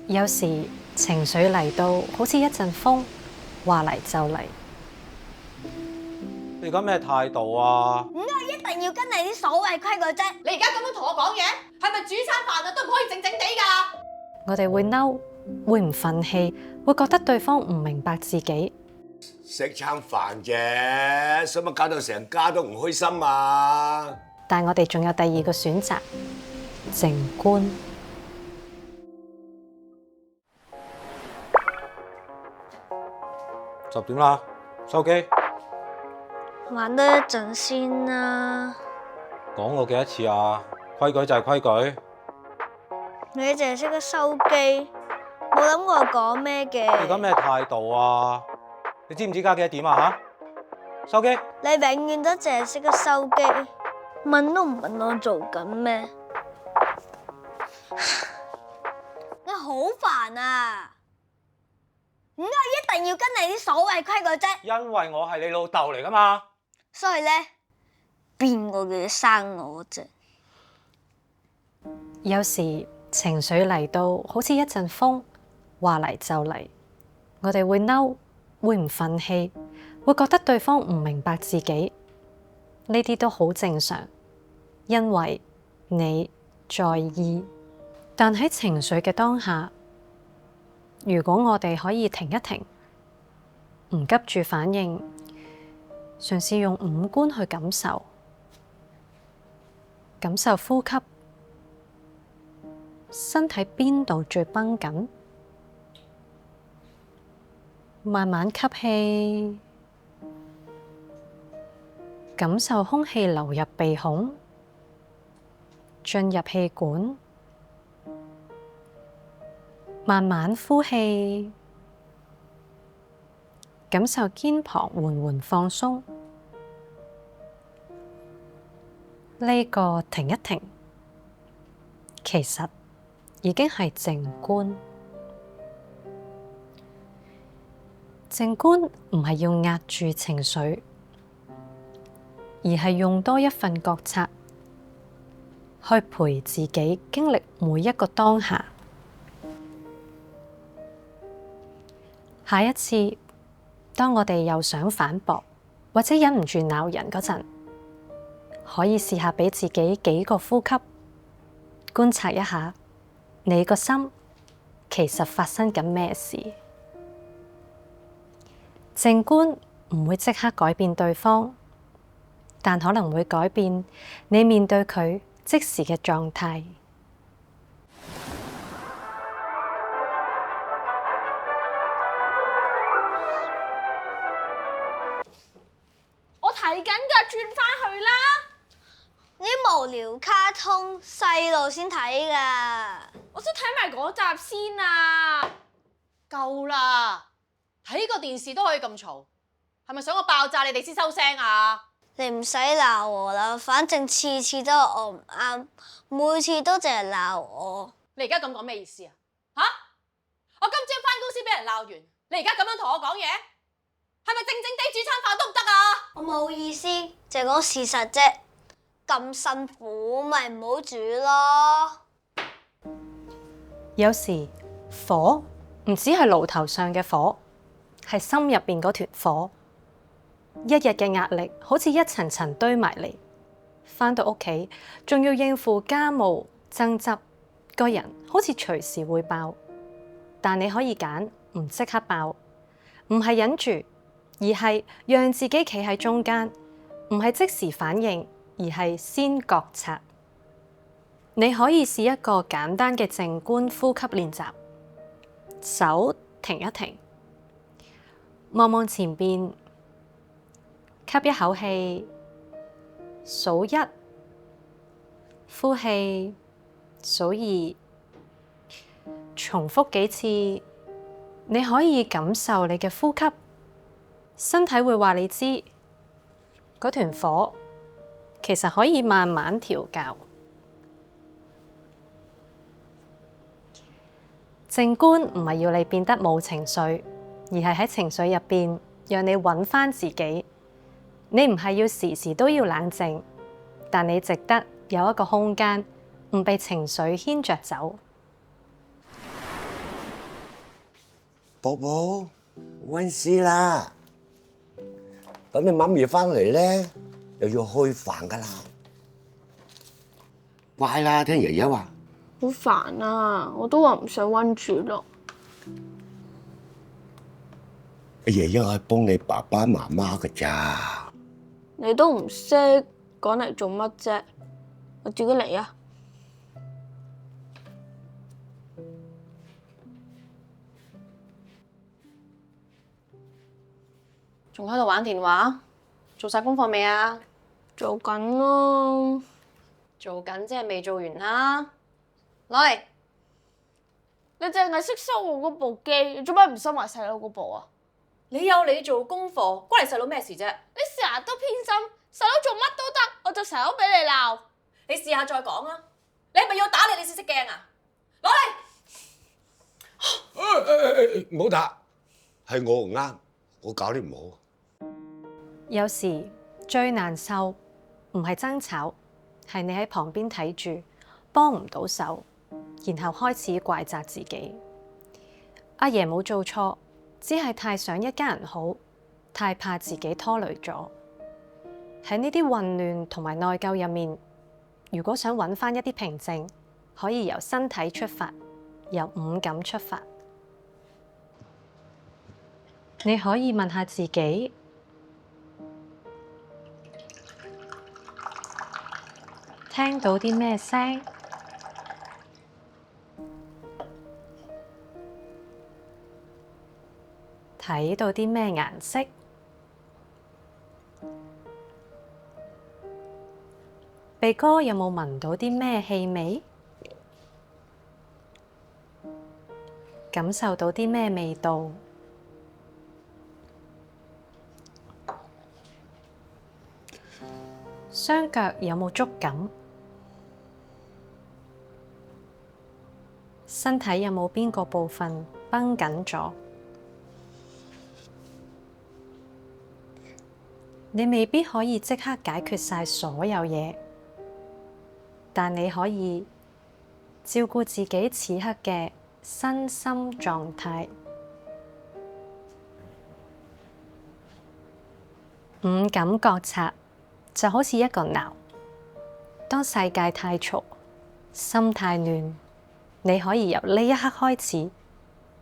有時情緒嚟到好似一陣風，話嚟就嚟。你而家咩態度啊？點解一定要跟你啲所謂規矩啫？你而家咁樣同我講嘢，係咪煮餐飯啊都唔可以靜靜地㗎？我哋會嬲，會唔忿氣，會覺得對方唔明白自己。食餐飯啫，使乜搞到成家都唔開心啊？但我哋仲有第二個選擇，靜觀。10點啦，收機。玩多一陣先啦。講過幾多次啊？規矩就係規矩。你淨係識得收機，冇諗過講咩嘅。你而家咩態度啊？你知唔知而家幾多點啊？嚇，收機。你永遠都淨係識得收機，問都唔問我做緊咩？你好煩啊！點解一定要跟你啲所謂規矩啫？因為我係你老豆嚟㗎嘛。所以咧，邊個叫你生我啫？有時情緒嚟到好似一陣風，話嚟就嚟。我哋會嬲，會唔忿氣，會覺得對方唔明白自己。呢啲都好正常，因為你在意。但喺情緒嘅當下，如果我哋可以停一停，唔急住反應，嘗試用五官去感受，感受呼吸，身體邊度最繃緊，慢慢吸氣，感受空氣流入鼻孔，進入氣管，慢慢呼氣，感受肩膀緩緩放鬆。呢個停一停，其實已經係靜觀。靜觀唔係要壓住情緒，而係用多一份覺察去陪自己經歷每一個當下。下一次，當我哋又想反駁或者忍唔住鬧人嗰陣，可以試下俾自己幾個呼吸，觀察一下你個心其實發生緊咩事。靜觀唔會即刻改變對方，但可能會改變你面對佢即時嘅狀態。我睇緊㗎，轉返去啦！啲無聊卡通細路先睇㗎。我想睇埋嗰集先啊！夠啦，睇個電視都可以咁嘈，係咪想我爆炸你哋先收聲啊？你唔使鬧我啦，反正次次都係我唔啱，每次都淨係鬧我。你而家咁講咩意思啊？嚇！我今朝返公司俾人鬧完，你而家咁樣同我講嘢，係咪靜靜地煮餐飯都唔得啊？我冇意思，就係講事實啫。咁辛苦，咪唔好煮咯。有時火唔只係爐頭上嘅火，係心入邊嗰團火。一日嘅壓力好似一層層堆埋嚟，返到屋企仲要應付家務爭執，個人好似隨時會爆。但你可以揀唔即刻爆，唔係忍住，而係讓自己企喺中間，唔係即時反應，而係先覺察。你可以試一個簡單嘅靜觀呼吸練習，手停一停，望望前邊，吸一口氣，數1，呼氣，數2，重複幾次。你可以感受你嘅呼吸，身體會話你知，嗰團火其實可以慢慢調校。靜觀唔係要你變得冇情緒，而係喺情緒入邊讓你揾返自己。你唔係要時時都要冷靜，但你值得有一個空間，唔被情緒牽着走。寶寶，溫書啦，等你媽咪翻嚟咧，又要開飯噶啦。乖啦，聽爺爺話。好煩啊！我都話唔想溫住咯。爺爺係幫你爸爸媽媽噶咋。你都唔識講嚟做乜啫？我自己嚟啊！仲喺度玩電話？做晒功課未啊？做緊咯。做緊即係未做完啦。攞嚟。你淨係識收我嗰部機，你做咩唔收埋細佬嗰部啊？你有你做功課，關你細佬咩事啫？你成日都偏心，細佬做乜都得，我就成日都俾你鬧。你試下再講啊！你係咪要打你先識驚啊？攞嚟！唔好打，係我唔啱，我搞得唔好。有時最難受唔係爭吵，係你喺旁邊睇住，幫唔到手，然後開始怪責自己。阿爺冇做錯，只係太想一家人好，太怕自己拖累咗。喺呢啲混亂同埋內疚入面，如果想揾翻一啲平靜，可以由身體出發，由五感出發。你可以問下自己，聽到啲咩聲？睇到啲咩顏色？鼻哥有冇聞到啲咩氣味？感受到啲咩味道？雙腳有冇觸感？身體有冇邊個部分繃緊咗？你未必可以即刻解決晒所有嘢，但你可以照顧自己此刻嘅身心狀態。五感覺察就好似一個錨，當世界太嘈，心太亂，你可以由呢一刻開始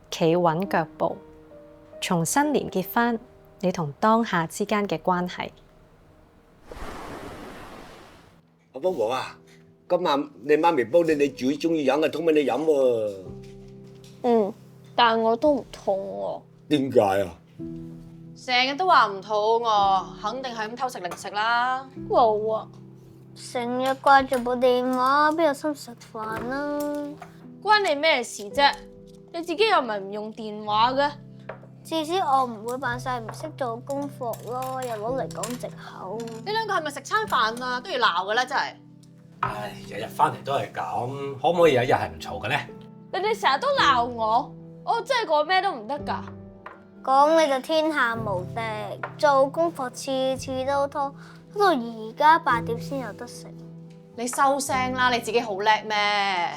企穩腳步，重新連結返你同當下之間嘅關係。阿寶寶啊，今晚你媽咪煲你最中意飲嘅湯俾你飲喎。但係我都唔肚餓。點解啊？成日都話唔肚餓，肯定係咁偷食零食啦。冇啊，成日掛住部電話，邊有心食飯啊？關你咩事啫？你自己又唔係唔用電話嘅。至少我唔會扮晒唔識做功課咯，又攞嚟講藉口。你兩個係咪食餐飯啊都要鬧嘅咧？真係。唉，日日翻嚟都係咁，可唔可以有一日係唔嘈嘅咧？你哋成日都鬧我真係講咩都唔得㗎。講你就天下無敵，做功課次次都拖，拖到而家8點先有得食。你收聲啦！你自己好叻咩？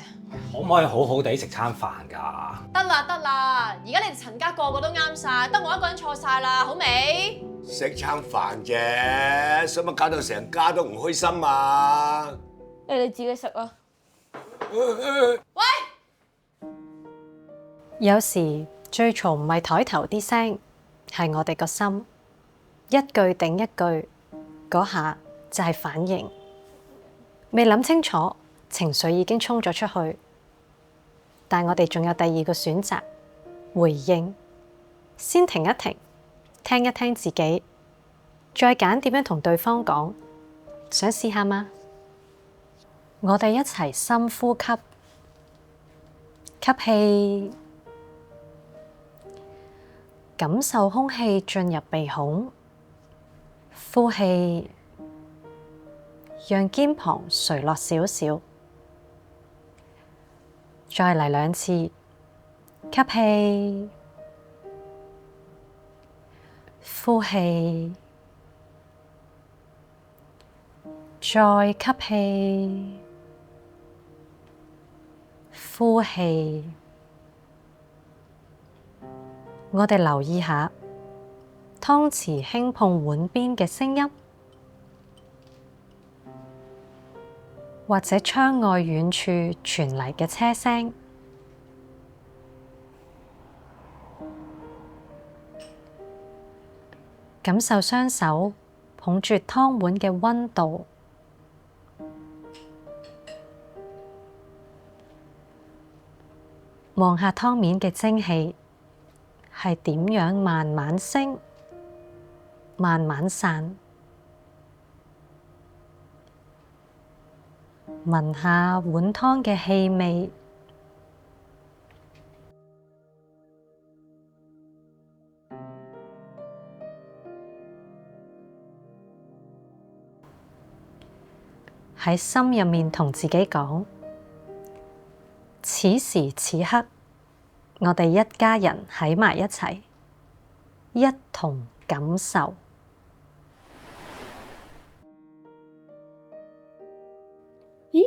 可唔可以好好地食餐飯㗎？得啦，而家你哋陳家個個都啱晒，得我一個人錯晒啦，好未？食餐飯啫，使乜搞到成家都唔開心啊？你哋自己食啊！喂！有時最嘈唔係枱頭啲聲，係我哋個心，一句頂一句，嗰下就係反應。未諗清楚，情緒已經衝咗出去，但我哋仲有第二個選擇，回應。先停一停，聽一聽自己，再揀點樣同對方講。想試下嗎？我哋一齊深呼吸，吸氣，感受空氣進入鼻孔，呼氣，讓肩膀垂落少少。再嚟2次，吸氣，呼氣，再吸氣，呼氣。我哋留意下湯匙輕碰碗邊嘅聲音，或者窗外遠處傳嚟嘅車聲。感受雙手捧住湯碗嘅溫度，望下湯面嘅蒸氣係點樣慢慢升、慢慢散。聞下碗湯嘅氣味，喺心入面同自己講：此時此刻，我哋一家人喺埋一齊，一同感受。咦？